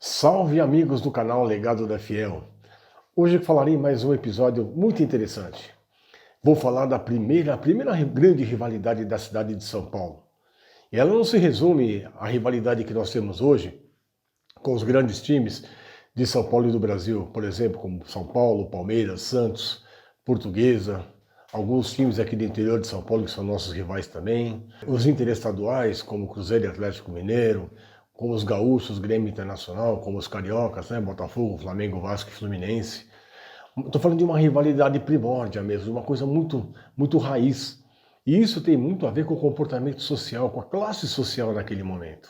Salve amigos do canal Legado da Fiel! Hoje eu falarei mais um episódio muito interessante. Vou falar da primeira grande rivalidade da cidade de São Paulo. E ela não se resume à rivalidade que nós temos hoje com os grandes times de São Paulo e do Brasil, por exemplo, como São Paulo, Palmeiras, Santos, Portuguesa, alguns times aqui do interior de São Paulo que são nossos rivais também, os interestaduais como Cruzeiro e Atlético Mineiro, como os gaúchos, Grêmio Internacional, como os cariocas, né? Botafogo, Flamengo, Vasco e Fluminense. Estou falando de uma rivalidade primórdia mesmo, uma coisa muito raiz. E isso tem muito a ver com o comportamento social, com a classe social naquele momento.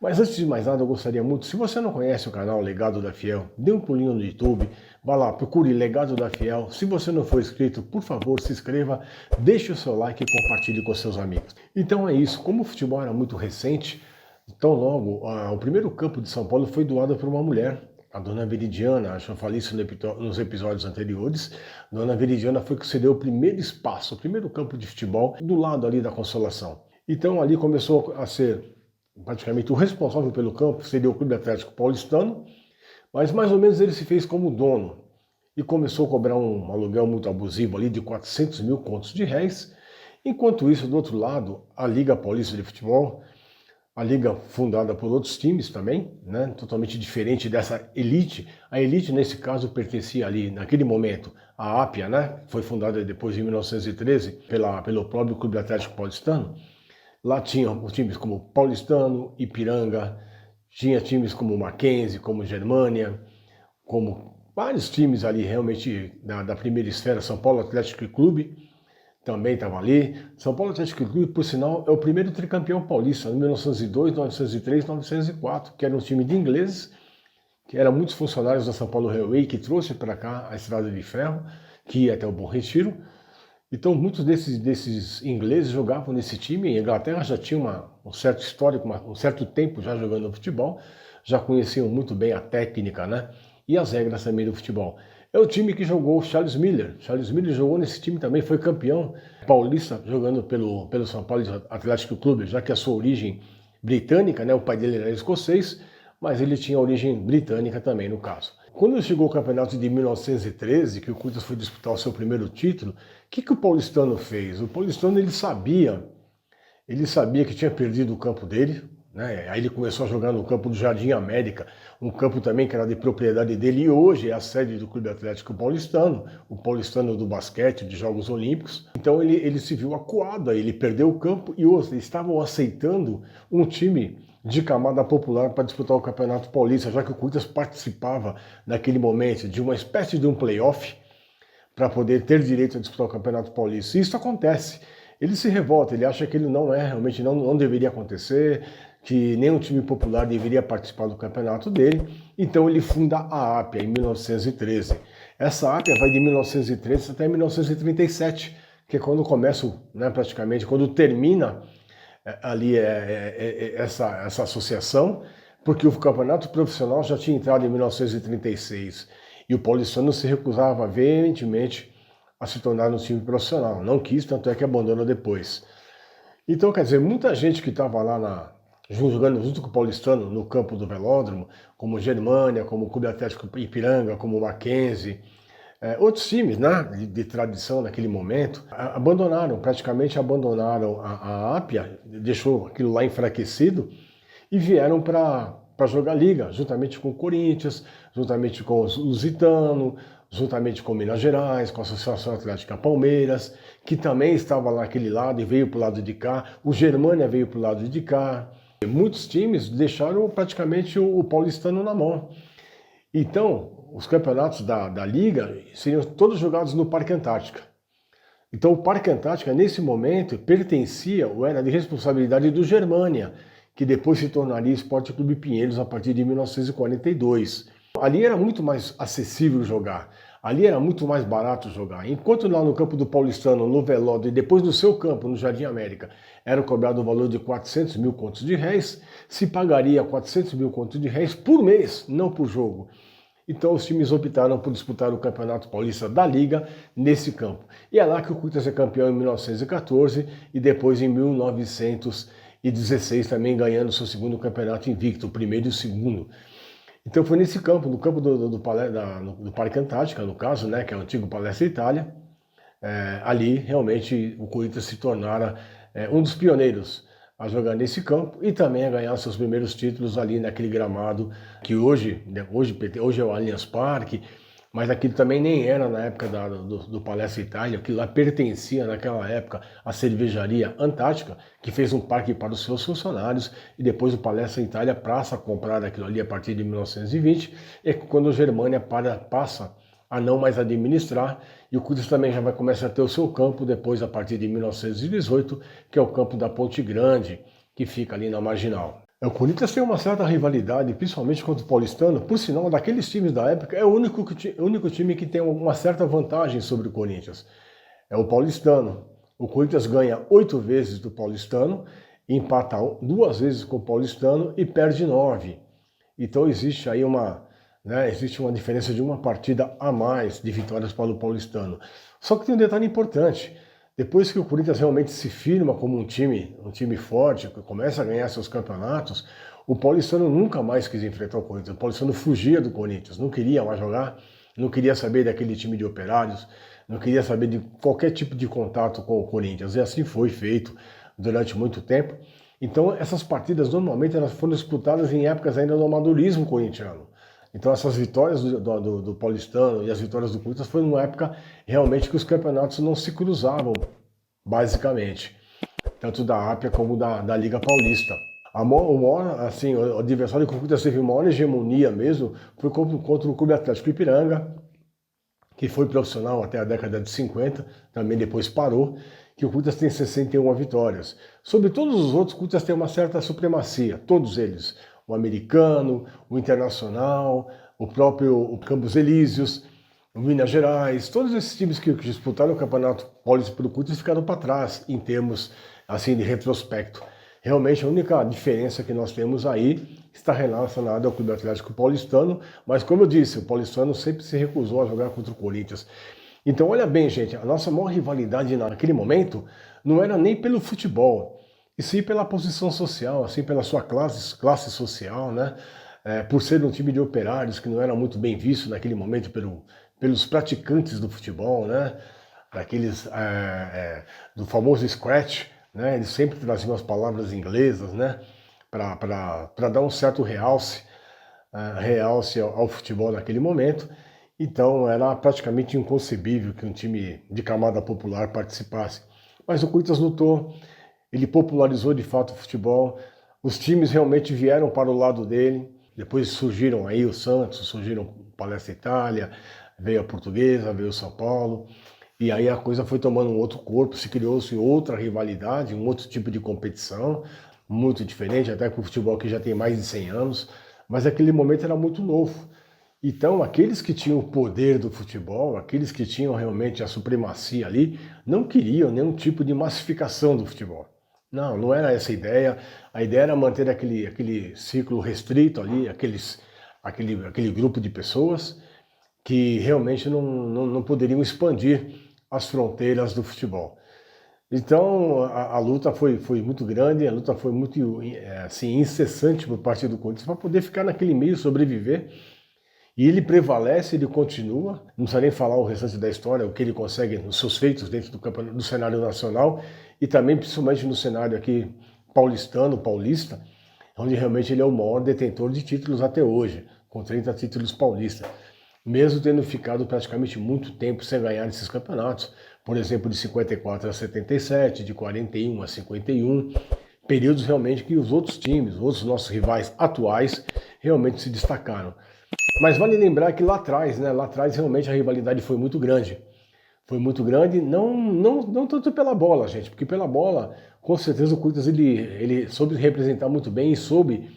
Mas antes de mais nada, eu gostaria muito, se você não conhece o canal Legado da Fiel, dê um pulinho no YouTube, vá lá, procure Legado da Fiel. Se você não for inscrito, por favor, se inscreva, deixe o seu like e compartilhe com seus amigos. Então é isso, como o futebol era muito recente, tão logo, o primeiro campo de São Paulo foi doado por uma mulher, a Dona Veridiana. Acho que eu falei isso nos episódios anteriores. Dona Veridiana foi que cedeu o primeiro espaço, o primeiro campo de futebol, do lado ali da Consolação. Então ali começou a ser praticamente o responsável pelo campo, seria o Clube Atlético Paulistano, mas mais ou menos ele se fez como dono e começou a cobrar um aluguel muito abusivo ali de 400 mil contos de réis. Enquanto isso, do outro lado, a Liga Paulista de Futebol, a liga fundada por outros times também, né, totalmente diferente dessa elite. A elite, nesse caso, pertencia ali, naquele momento, à Ápia, né, foi fundada depois de 1913 pelo próprio Clube Atlético Paulistano. Lá tinha os times como Paulistano, Ipiranga, tinha times como Mackenzie, como Germânia, como vários times ali realmente da primeira esfera. São Paulo Atlético Clube também estava ali. São Paulo Atlético Clube, por sinal, é o primeiro tricampeão paulista, em 1902, 1903, 1904, que era um time de ingleses, que eram muitos funcionários da São Paulo Railway, que trouxe para cá a estrada de ferro, que ia até o Bom Retiro. Então, muitos desses ingleses jogavam nesse time. A Inglaterra já tinha um certo histórico, um certo tempo já jogando futebol, já conheciam muito bem a técnica, né? E as regras também do futebol. É o time que jogou o Charles Miller. Charles Miller jogou nesse time também, foi campeão paulista jogando pelo São Paulo Atlético Clube, já que a sua origem britânica, né? O pai dele era escocês, mas ele tinha origem britânica também, no caso. Quando chegou o campeonato de 1913, que o Corinthians foi disputar o seu primeiro título, o que o paulistano fez? O paulistano ele sabia que tinha perdido o campo dele, né? Aí ele começou a jogar no campo do Jardim América, um campo também que era de propriedade dele e hoje é a sede do Clube Atlético Paulistano, o paulistano do basquete, de Jogos Olímpicos. Então ele se viu acuado, ele perdeu o campo e eles estavam aceitando um time de camada popular para disputar o Campeonato Paulista, já que o Corinthians participava naquele momento de uma espécie de um playoff para poder ter direito a disputar o Campeonato Paulista. E isso acontece. Ele se revolta, ele acha que ele realmente não deveria acontecer, que nenhum time popular deveria participar do campeonato dele. Então ele funda a Ápia em 1913. Essa Ápia vai de 1913 até 1937, que é quando começa, né, praticamente, quando termina ali essa associação, porque o campeonato profissional já tinha entrado em 1936 e o paulistano se recusava veementemente a se tornar um time profissional. Não quis, tanto é que abandonou depois. Então, quer dizer, muita gente que estava lá jogando junto com o paulistano no campo do Velódromo, como Germânia, como o Clube Atlético Ipiranga, como o Mackenzie, outros times, né, de tradição naquele momento, praticamente abandonaram a Ápia, deixou aquilo lá enfraquecido e vieram para jogar liga, juntamente com o Corinthians, juntamente com o Lusitano, juntamente com Minas Gerais, com a Associação Atlética Palmeiras, que também estava lá naquele lado e veio para o lado de cá, o Germânia veio para o lado de cá. Muitos times deixaram praticamente o paulistano na mão. Então, os campeonatos da Liga seriam todos jogados no Parque Antártica. Então, o Parque Antártica, nesse momento, pertencia ou era de responsabilidade do Germânia, que depois se tornaria Esporte Clube Pinheiros a partir de 1942. Ali era muito mais acessível jogar, ali era muito mais barato jogar. Enquanto lá no campo do Paulistano, no Velódromo e depois no seu campo, no Jardim América, era cobrado o valor de 400 mil contos de réis, se pagaria 400 mil contos de réis por mês, não por jogo. Então os times optaram por disputar o Campeonato Paulista da Liga nesse campo. E é lá que o Corinthians é campeão em 1914 e depois em 1916 também ganhando seu segundo campeonato invicto, o primeiro e o segundo. Então foi nesse campo, no campo do Parque Antártica, no caso, né, que é o antigo Palestra Itália, ali realmente o Corinthians se tornara um dos pioneiros a jogar nesse campo e também a ganhar seus primeiros títulos ali naquele gramado que hoje, né, hoje é o Allianz Parque, mas aquilo também nem era na época do Palestra Itália, aquilo lá pertencia naquela época à cervejaria Antártica, que fez um parque para os seus funcionários, e depois o Palestra Itália passa a comprar aquilo ali a partir de 1920, é quando a Germânia passa a não mais administrar, e o Corinthians também já vai começar a ter o seu campo depois, a partir de 1918, que é o campo da Ponte Grande, que fica ali na Marginal. O Corinthians tem uma certa rivalidade, principalmente contra o Paulistano, por sinal, daqueles times da época, é o único time que tem uma certa vantagem sobre o Corinthians. É o Paulistano. O Corinthians ganha 8 vezes do Paulistano, empata 2 vezes com o Paulistano e perde 9. Então existe aí existe uma diferença de uma partida a mais de vitórias para o Paulistano. Só que tem um detalhe importante. Depois que o Corinthians realmente se firma como um time forte, que começa a ganhar seus campeonatos, o Paulistano nunca mais quis enfrentar o Corinthians. O Paulistano fugia do Corinthians, não queria mais jogar, não queria saber daquele time de operários, não queria saber de qualquer tipo de contato com o Corinthians. E assim foi feito durante muito tempo. Então essas partidas normalmente elas foram disputadas em épocas ainda do amadorismo corintiano. Então essas vitórias do Paulistano e as vitórias do Corinthians foram numa época realmente que os campeonatos não se cruzavam, basicamente. Tanto da Ápia como da Liga Paulista. O adversário que o Corinthians teve maior hegemonia mesmo foi contra o Clube Atlético Ipiranga, que foi profissional até a década de 50, também depois parou, que o Corinthians tem 61 vitórias. Sobre todos os outros, o Corinthians tem uma certa supremacia, todos eles. O Americano, o Internacional, o próprio Campos Elíseos, o Minas Gerais, todos esses times que disputaram o Campeonato Paulista pelo Corinthians ficaram para trás em termos assim de retrospecto. Realmente a única diferença que nós temos aí está relacionada ao Clube Atlético Paulistano, mas como eu disse, o Paulistano sempre se recusou a jogar contra o Corinthians. Então olha bem, gente, a nossa maior rivalidade naquele momento não era nem pelo futebol, e sim pela posição social, assim pela sua classe social, né? Por ser um time de operários que não era muito bem visto naquele momento pelos praticantes do futebol, né? Do famoso scratch, né? Eles sempre traziam as palavras inglesas, né? Para dar um certo realce ao futebol naquele momento. Então era praticamente inconcebível que um time de camada popular participasse. Mas o Corinthians lutou, ele popularizou de fato o futebol, os times realmente vieram para o lado dele, depois surgiram aí o Santos, surgiram o Palestra Itália, veio a Portuguesa, veio o São Paulo, e aí a coisa foi tomando um outro corpo, se criou-se outra rivalidade, um outro tipo de competição, muito diferente, até com o futebol que já tem mais de 100 anos, mas aquele momento era muito novo. Então, aqueles que tinham o poder do futebol, aqueles que tinham realmente a supremacia ali, não queriam nenhum tipo de massificação do futebol. Não, não era essa a ideia. A ideia era manter aquele ciclo restrito ali, aquele grupo de pessoas que realmente não poderiam expandir as fronteiras do futebol. Então a luta foi muito grande, a luta foi muito assim, incessante por parte do Corinthians para poder ficar naquele meio, sobreviver. E ele prevalece, ele continua, não precisa nem falar o restante da história, o que ele consegue nos seus feitos dentro do cenário nacional e também principalmente no cenário aqui paulista, onde realmente ele é o maior detentor de títulos até hoje, com 30 títulos paulistas, mesmo tendo ficado praticamente muito tempo sem ganhar esses campeonatos, por exemplo, de 54 a 77, de 41 a 51, períodos realmente que os outros times, os nossos rivais atuais, realmente se destacaram. Mas vale lembrar que lá atrás, né? Lá atrás realmente a rivalidade foi muito grande. Foi muito grande, não tanto pela bola, gente, porque pela bola, com certeza o Corinthians ele soube representar muito bem e soube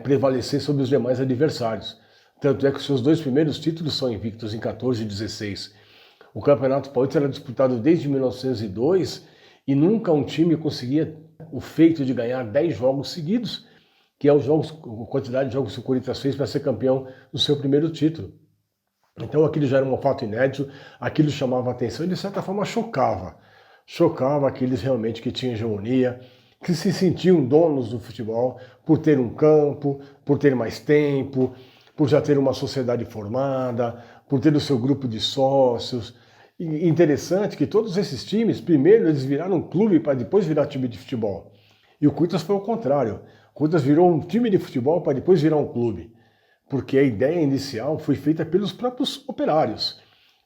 prevalecer sobre os demais adversários. Tanto é que os seus 2 primeiros títulos são invictos em 14 e 16. O Campeonato Paulista era disputado desde 1902 e nunca um time conseguia o feito de ganhar 10 jogos seguidos, que é a quantidade de jogos que o Corinthians fez para ser campeão do seu primeiro título. Então aquilo já era um fato inédito, aquilo chamava atenção e de certa forma chocava. Chocava aqueles realmente que tinham hegemonia, que se sentiam donos do futebol por ter um campo, por ter mais tempo, por já ter uma sociedade formada, por ter o seu grupo de sócios. E interessante que todos esses times, primeiro eles viraram um clube para depois virar time de futebol. E o Corinthians foi o contrário. O Corinthians virou um time de futebol para depois virar um clube. Porque a ideia inicial foi feita pelos próprios operários,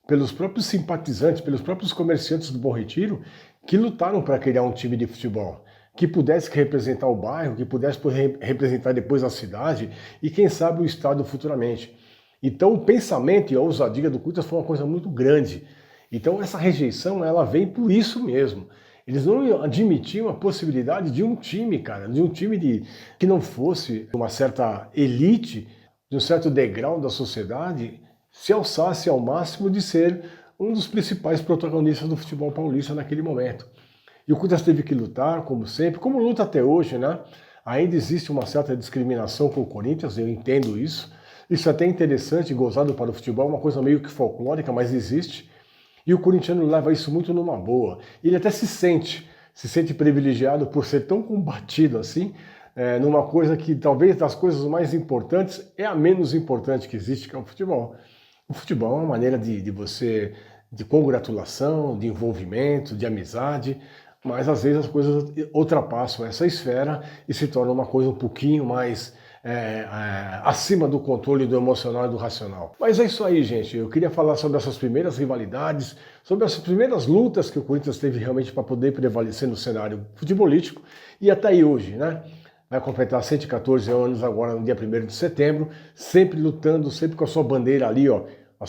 pelos próprios simpatizantes, pelos próprios comerciantes do Bom Retiro, que lutaram para criar um time de futebol, que pudesse representar o bairro, que pudesse representar depois a cidade e, quem sabe, o estado futuramente. Então, o pensamento e a ousadia do Corinthians foi uma coisa muito grande. Então, essa rejeição, ela vem por isso mesmo. Eles não admitiam a possibilidade de um time, cara, de um time que não fosse uma certa elite, de um certo degrau da sociedade, se alçasse ao máximo de ser um dos principais protagonistas do futebol paulista naquele momento. E o Corinthians teve que lutar, como sempre, como luta até hoje, né? Ainda existe uma certa discriminação com o Corinthians, eu entendo isso. Isso é até interessante, gozado para o futebol, uma coisa meio que folclórica, mas existe. E o corintiano leva isso muito numa boa. Ele até se sente privilegiado por ser tão combatido assim, numa coisa que talvez das coisas mais importantes é a menos importante que existe, que é o futebol. O futebol é uma maneira de congratulação, de envolvimento, de amizade, mas às vezes as coisas ultrapassam essa esfera e se torna uma coisa um pouquinho mais acima do controle do emocional e do racional. Mas é isso aí, gente. Eu queria falar sobre essas primeiras rivalidades, sobre as primeiras lutas que o Corinthians teve realmente para poder prevalecer no cenário futebolístico e até aí hoje, né? Vai completar 114 anos agora no dia 1º de setembro, sempre lutando, sempre com a sua bandeira ali, ó, com a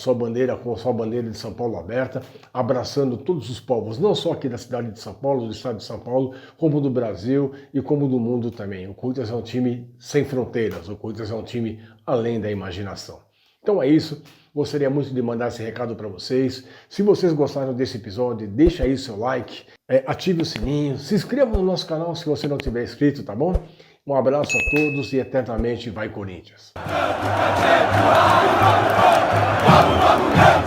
sua bandeira de São Paulo aberta, abraçando todos os povos, não só aqui da cidade de São Paulo, do estado de São Paulo, como do Brasil e como do mundo também. O Corinthians é um time sem fronteiras, o Corinthians é um time além da imaginação. Então é isso, gostaria muito de mandar esse recado para vocês. Se vocês gostaram desse episódio, deixa aí seu like, ative o sininho, se inscreva no nosso canal se você não tiver inscrito, tá bom? Um abraço a todos e eternamente vai Corinthians! Vamos,